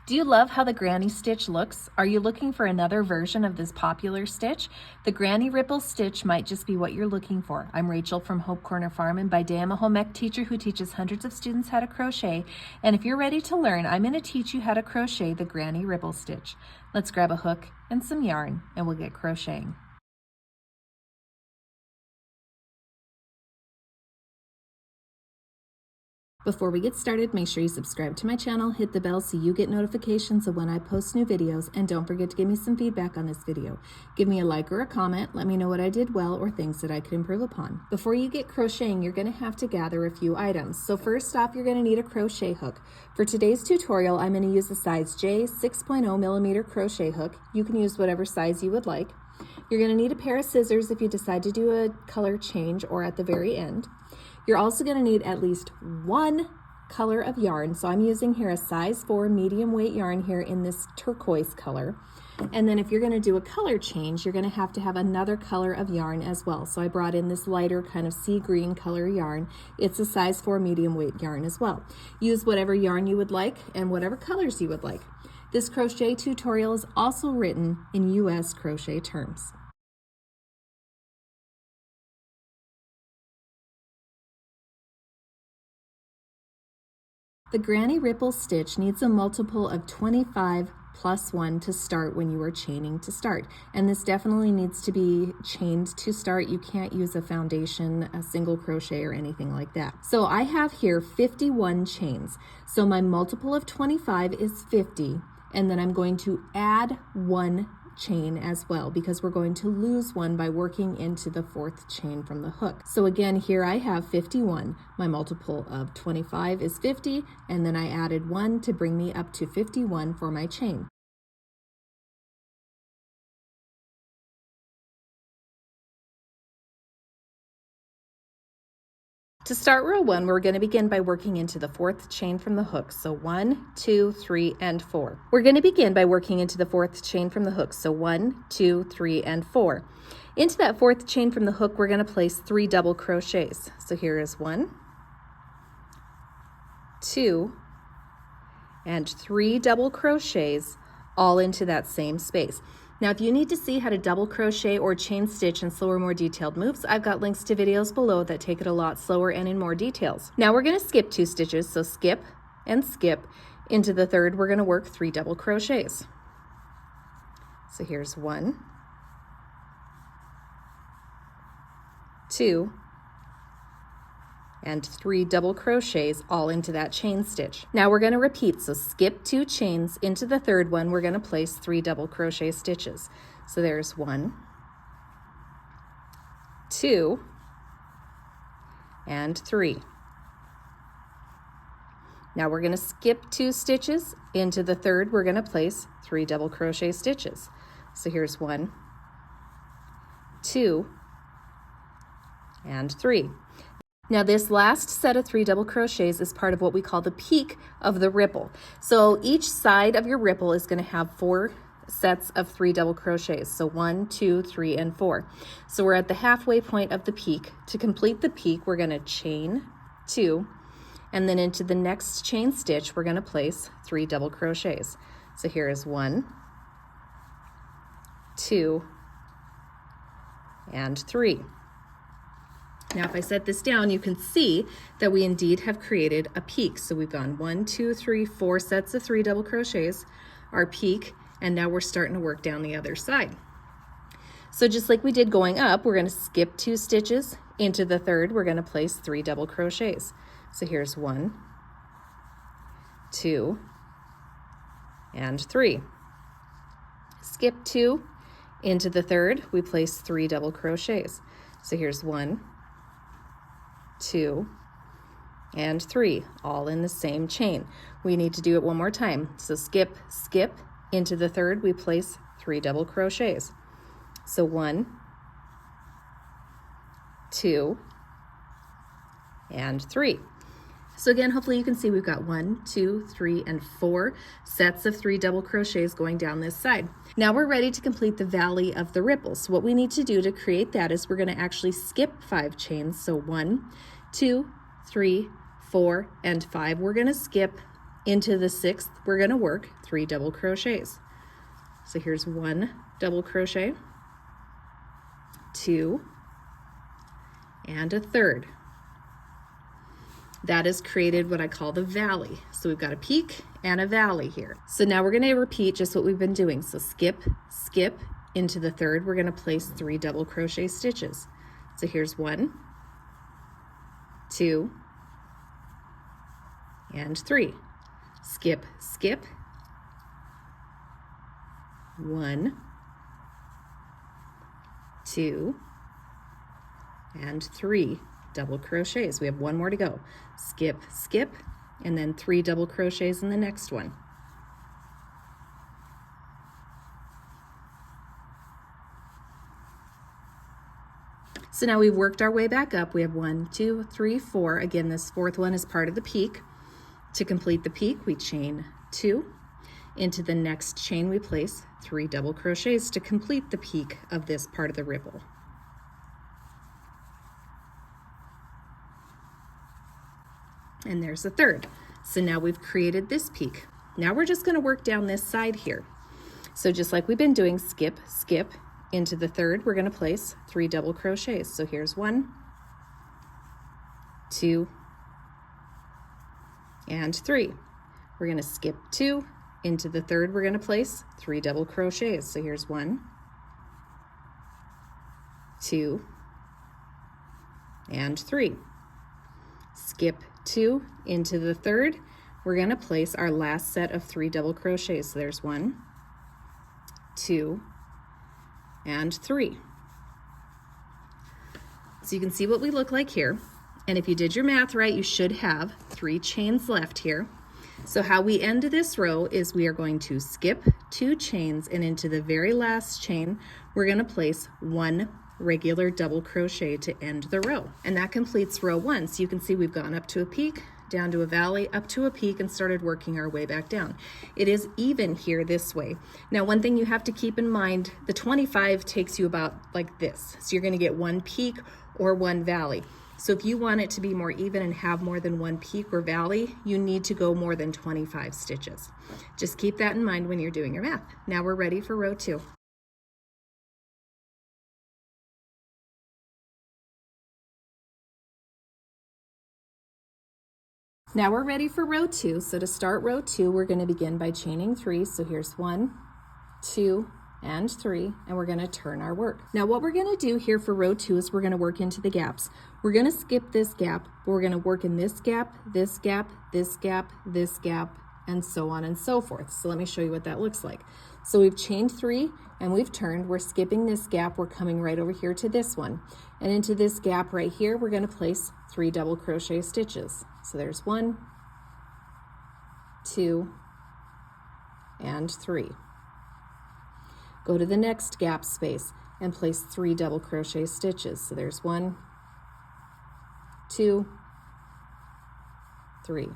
Do you love how the granny stitch looks? Are you looking for another version of this popular stitch? The granny ripple stitch might just be what you're looking for. I'm Rachel from Hope Corner Farm, and by day I'm a home ec teacher who teaches hundreds of students how to crochet. And if you're ready to learn, I'm going to teach you how to crochet the granny ripple stitch. Let's grab a hook and some yarn and we'll get crocheting. Before we get started, make sure you subscribe to my channel, hit the bell so you get notifications of when I post new videos, and don't forget to give me some feedback on this video. Give me a like or a comment, let me know what I did well or things that I could improve upon. Before you get crocheting, you're going to have to gather a few items. So first off, you're going to need a crochet hook. For today's tutorial, I'm going to use the size J 6.0 millimeter crochet hook. You can use whatever size you would like. You're going to need a pair of scissors if you decide to do a color change or at the very end. You're also going to need at least one color of yarn. So I'm using here a size 4 medium weight yarn here in this turquoise color. And then if you're going to do a color change, you're going to have another color of yarn as well. So I brought in this lighter kind of sea green color yarn. It's a size 4 medium weight yarn as well. Use whatever yarn you would like and whatever colors you would like. This crochet tutorial is also written in US crochet terms. The granny ripple stitch needs a multiple of 25 plus 1 to start when you are chaining to start. And this definitely needs to be chained to start. You can't use a foundation, a single crochet, or anything like that. So I have here 51 chains. So my multiple of 25 is 50. And then I'm going to add 1 chain as well, because we're going to lose 1 by working into the 4th chain from the hook. So again, here I have 51. My multiple of 25 is 50, and then I added 1 to bring me up to 51 for my chain. To start row 1, we're going to begin by working into the 4th chain from the hook. So 1, 2, 3, and 4. We're going to begin by working into the 4th chain from the hook. So 1, 2, 3, and 4. Into that 4th chain from the hook, we're going to place 3 double crochets. So here is 1, 2, and 3 double crochets all into that same space. Now, if you need to see how to double crochet or chain stitch in slower, more detailed moves, I've got links to videos below that take it a lot slower and in more details. Now we're going to skip 2 stitches, so skip and skip. Into the 3rd, we're going to work 3 double crochets. So here's 1, 2, and 3 double crochets all into that chain stitch. Now we're going to repeat, so skip 2 chains. Into the 3rd one, we're going to place 3 double crochet stitches. So there's 1, 2, and 3. Now we're going to skip 2 stitches. Into the 3rd, we're going to place 3 double crochet stitches. So here's 1, 2, and 3. Now this last set of 3 double crochets is part of what we call the peak of the ripple. So each side of your ripple is going to have 4 sets of 3 double crochets. So 1, 2, 3, and 4. So we're at the halfway point of the peak. To complete the peak, we're going to chain 2, and then into the next chain stitch, we're going to place 3 double crochets. So here is 1, 2, and 3. Now if I set this down, you can see that we indeed have created a peak. So we've gone 1, 2, 3, 4 sets of 3 double crochets, our peak, and now we're starting to work down the other side. So just like we did going up, we're going to skip 2 stitches. Into the 3rd, we're going to place 3 double crochets. So here's 1, 2, and 3. Skip 2. Into the 3rd, we place 3 double crochets. So here's 1, 2, and 3, all in the same chain. We need to do it one more time. So skip, skip. Into the 3rd, we place 3 double crochets. So 1, 2, and 3. So again, hopefully you can see we've got 1, 2, 3, and 4 sets of 3 double crochets going down this side. Now we're ready to complete the valley of the ripple. So what we need to do to create that is we're going to actually skip 5 chains. So 1, 2, 3, 4, and 5. We're going to skip Into the 6th, we're going to work 3 double crochets. So here's 1 double crochet, 2, and a 3rd. That has created what I call the valley. So we've got a peak and a valley here. So now we're going to repeat just what we've been doing. So skip, skip, into the 3rd, we're going to place 3 double crochet stitches. So here's 1, 2, and 3. Skip, skip, 1, 2, and 3 double crochets. We have 1 more to go. Skip, skip, and then 3 double crochets in the next one. So now we've worked our way back up. We have 1, 2, 3, 4. Again, this 4th one is part of the peak. To complete the peak, we chain 2. Into the next chain, we place 3 double crochets to complete the peak of this part of the ripple. And there's the 3rd. So now we've created this peak. Now we're just going to work down this side here. So just like we've been doing, skip, skip, into the 3rd, we're going to place 3 double crochets. So here's 1, 2, and 3. We're going to skip 2. Into the 3rd, we're going to place 3 double crochets. So here's 1, 2, and 3. Skip 2. Into the 3rd, we're going to place our last set of 3 double crochets. So there's 1, 2, and 3. So you can see what we look like here. And if you did your math right, you should have 3 chains left here. So how we end this row is we are going to skip 2 chains, and into the very last chain, we're going to place 1 regular double crochet to end the row. And that completes row 1. So you can see we've gone up to a peak, down to a valley, up to a peak, and started working our way back down. It is even here this way. Now, one thing you have to keep in mind, the 25 takes you about like this. So you're going to get 1 peak or 1 valley. So if you want it to be more even and have more than 1 peak or valley, you need to go more than 25 stitches. Just keep that in mind when you're doing your math. Now we're ready for row 2. Now we're ready for row 2. So to start row 2, we're going to begin by chaining 3. So here's 1, 2, and 3, and we're going to turn our work. Now what we're going to do here for row 2 is we're going to work into the gaps. We're going to skip this gap, but we're going to work in this gap, this gap, this gap, this gap, and so on and so forth. So let me show you what that looks like. So we've chained 3 and we've turned. We're skipping this gap. We're coming right over here to this one. And into this gap right here, we're going to place 3 double crochet stitches. So there's 1, 2, and 3. Go to the next gap space and place 3 double crochet stitches. So there's 1, 2, 3.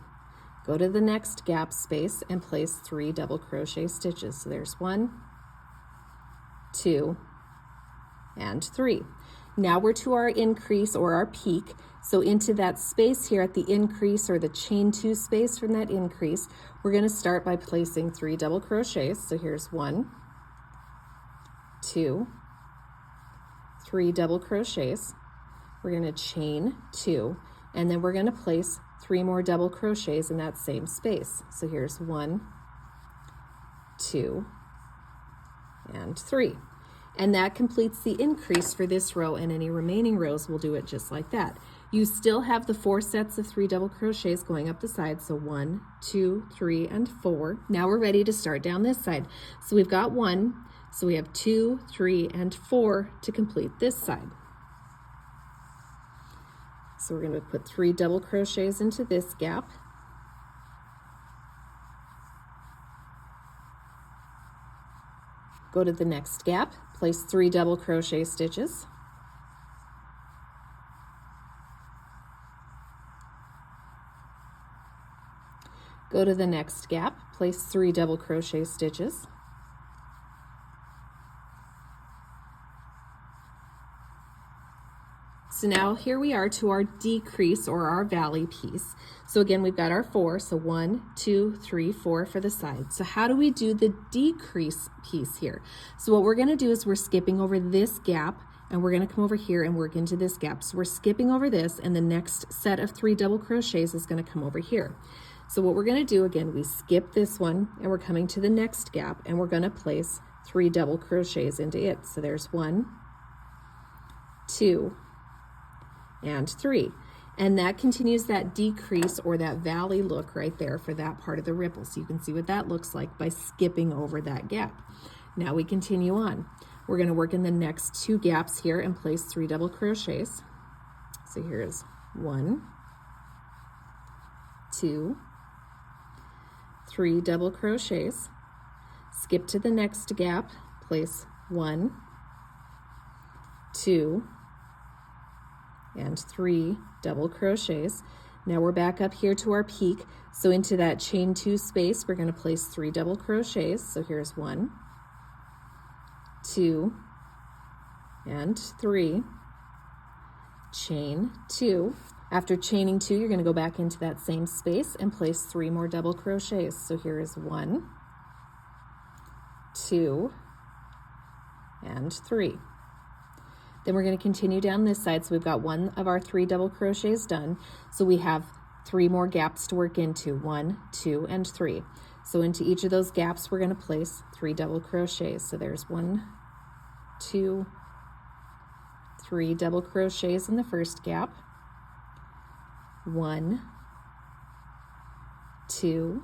Go to the next gap space and place 3 double crochet stitches. So there's 1, 2, and 3. Now we're to our increase or our peak. So into that space here at the increase, or the chain 2 space from that increase, we're going to start by placing 3 double crochets. So here's 1, 2, 3 double crochets. We're going to chain 2, and then we're going to place 3 more double crochets in that same space. So here's 1, 2, and 3. And that completes the increase for this row, and any remaining rows will do it just like that. You still have the 4 sets of 3 double crochets going up the side, so 1, 2, 3, and 4. Now we're ready to start down this side. So we've got 1, so we have 2, 3, and 4 to complete this side. So we're going to put 3 double crochets into this gap. Go to the next gap, place 3 double crochet stitches. Go to the next gap, place 3 double crochet stitches. So now here we are to our decrease or our valley piece. So again, we've got our 4, so 1, 2, 3, 4 for the side. So how do we do the decrease piece here? So what we're gonna do is we're skipping over this gap, and we're gonna come over here and work into this gap. So we're skipping over this, and the next set of 3 double crochets is gonna come over here. So what we're gonna do, again, we skip this one, and we're coming to the next gap, and we're gonna place 3 double crochets into it. So there's 1, 2, and 3. And that continues that decrease or that valley look right there for that part of the ripple. So you can see what that looks like by skipping over that gap. Now we continue on. We're going to work in the next 2 gaps here and place 3 double crochets. So here's 1, 2, 3 double crochets. Skip to the next gap, place 1, 2, and 3 double crochets. Now we're back up here to our peak. So into that chain 2 space, we're going to place 3 double crochets. So here's 1, 2, and 3. Chain 2. After chaining 2, you're going to go back into that same space and place 3 more double crochets. So here is 1, 2, and 3. Then we're going to continue down this side. So we've got 1 of our 3 double crochets done. So we have 3 more gaps to work into, 1, 2, and 3. So into each of those gaps, we're going to place 3 double crochets. So there's 1, 2, 3 double crochets in the first gap, 1, 2,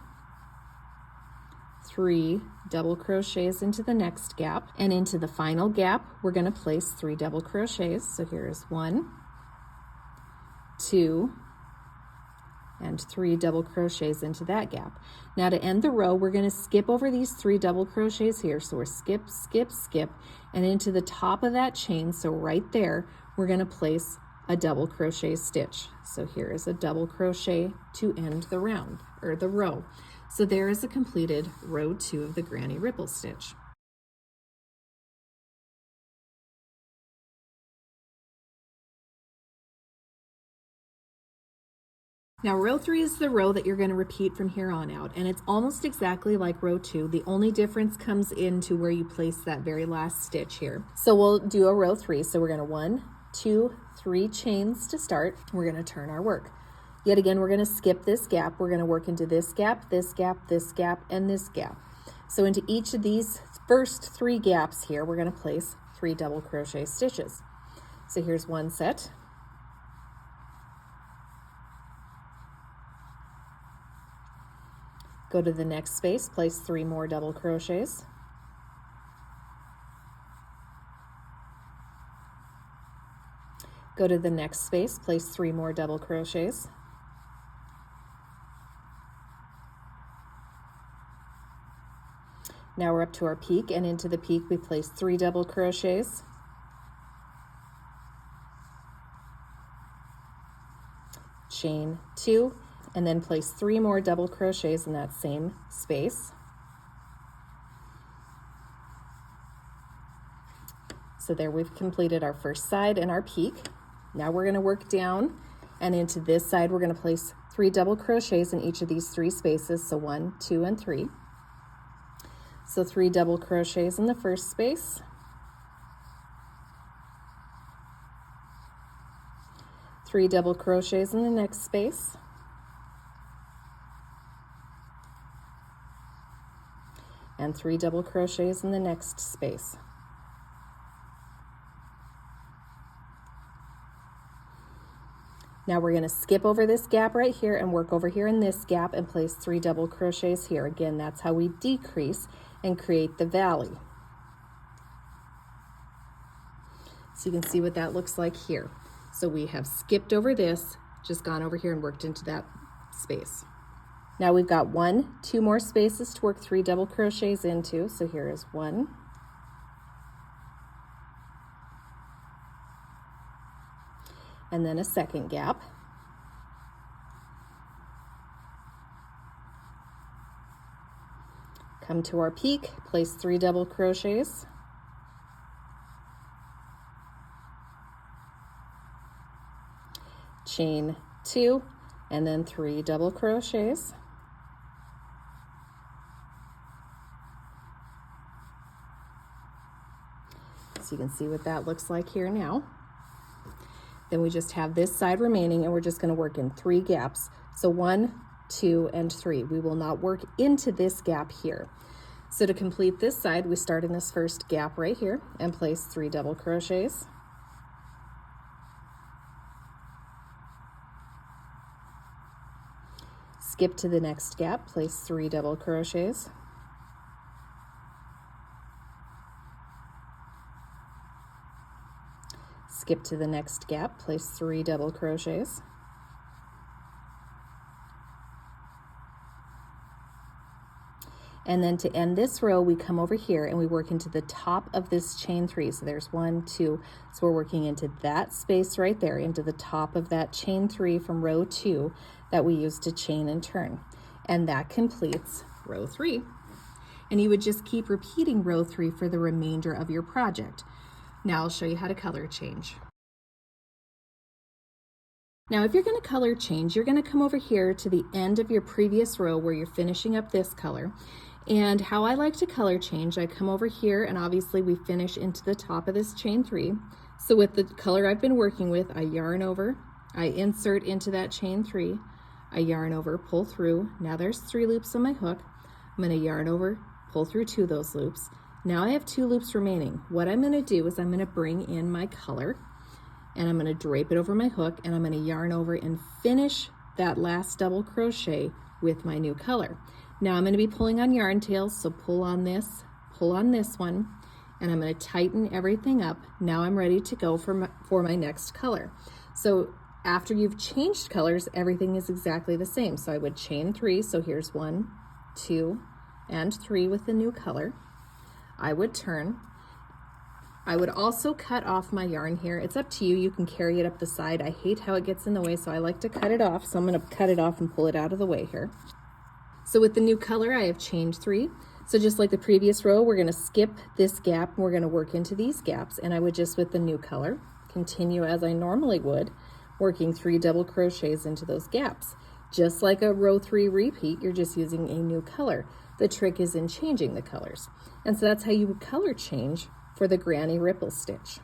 3 double crochets into the next gap, and into the final gap we're going to place 3 double crochets. So here is 1, 2, and 3 double crochets into that gap. Now to end the row, we're going to skip over these 3 double crochets here. So we're skip, skip, skip, and into the top of that chain, so right there, we're going to place a double crochet stitch. So here is a double crochet to end the round or the row. So there is a completed row 2 of the granny ripple stitch. Now row 3 is the row that you're going to repeat from here on out, and it's almost exactly like row 2. The only difference comes into where you place that very last stitch here. So we'll do a row 3. So we're going to 1, 2, 3 chains to start. We're going to turn our work. Yet again, we're going to skip this gap. We're going to work into this gap, this gap, this gap, and this gap. So into each of these first 3 gaps here, we're going to place 3 double crochet stitches. So here's one set. Go to the next space, place 3 more double crochets. Go to the next space, place 3 more double crochets. Now we're up to our peak, and into the peak we place 3 double crochets. Chain 2, and then place 3 more double crochets in that same space. So there we've completed our first side and our peak. Now we're going to work down, and into this side we're going to place 3 double crochets in each of these 3 spaces. So 1, 2, and 3. So 3 double crochets in the first space, 3 double crochets in the next space, and 3 double crochets in the next space. Now we're going to skip over this gap right here and work over here in this gap and place 3 double crochets here. Again, that's how we decrease and create the valley. So you can see what that looks like here. So we have skipped over this, just gone over here and worked into that space. Now we've got 1, 2 more spaces to work 3 double crochets into. So here is 1, and then a second gap. Come to our peak, place 3 double crochets. chain 2, and then 3 double crochets. So you can see what that looks like here now. Then we just have this side remaining, and we're just going to work in 3 gaps. So 1, 2, and 3. We will not work into this gap here. So to complete this side, we start in this first gap right here and place 3 double crochets. Skip to the next gap, place 3 double crochets. Skip to the next gap, place 3 double crochets. And then to end this row, we come over here and we work into the top of this chain 3. So there's 1, 2, so we're working into that space right there, into the top of that chain 3 from row 2 that we used to chain and turn. And that completes row 3. And you would just keep repeating row 3 for the remainder of your project. Now I'll show you how to color change. Now if you're going to color change, you're going to come over here to the end of your previous row where you're finishing up this color. And how I like to color change, I come over here and obviously we finish into the top of this chain 3. So with the color I've been working with, I yarn over, I insert into that chain 3, I yarn over, pull through. Now there's 3 loops on my hook. I'm going to yarn over, pull through 2 of those loops. Now I have 2 loops remaining. What I'm going to do is I'm going to bring in my color and I'm going to drape it over my hook, and I'm going to yarn over and finish that last double crochet with my new color. Now I'm going to be pulling on yarn tails, so pull on this one, and I'm going to tighten everything up. Now I'm ready to go for my next color. So after you've changed colors, everything is exactly the same. So I would chain 3, so here's 1, 2, and 3 with the new color. I would turn. I would also cut off my yarn here. It's up to you. You can carry it up the side. I hate how it gets in the way, so I like to cut it off. So I'm going to cut it off and pull it out of the way here. So with the new color, I have chained 3. So just like the previous row, we're going to skip this gap and we're going to work into these gaps. And I would just, with the new color, continue as I normally would, working 3 double crochets into those gaps. Just like a row 3 repeat, you're just using a new color. The trick is in changing the colors. And so that's how you would color change for the granny ripple stitch.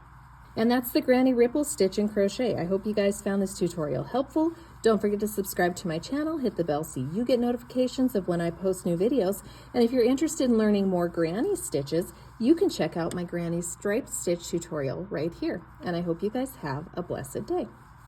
And that's the granny ripple stitch in crochet. I hope you guys found this tutorial helpful. Don't forget to subscribe to my channel, hit the bell so you get notifications of when I post new videos. And if you're interested in learning more granny stitches, you can check out my granny striped stitch tutorial right here. And I hope you guys have a blessed day.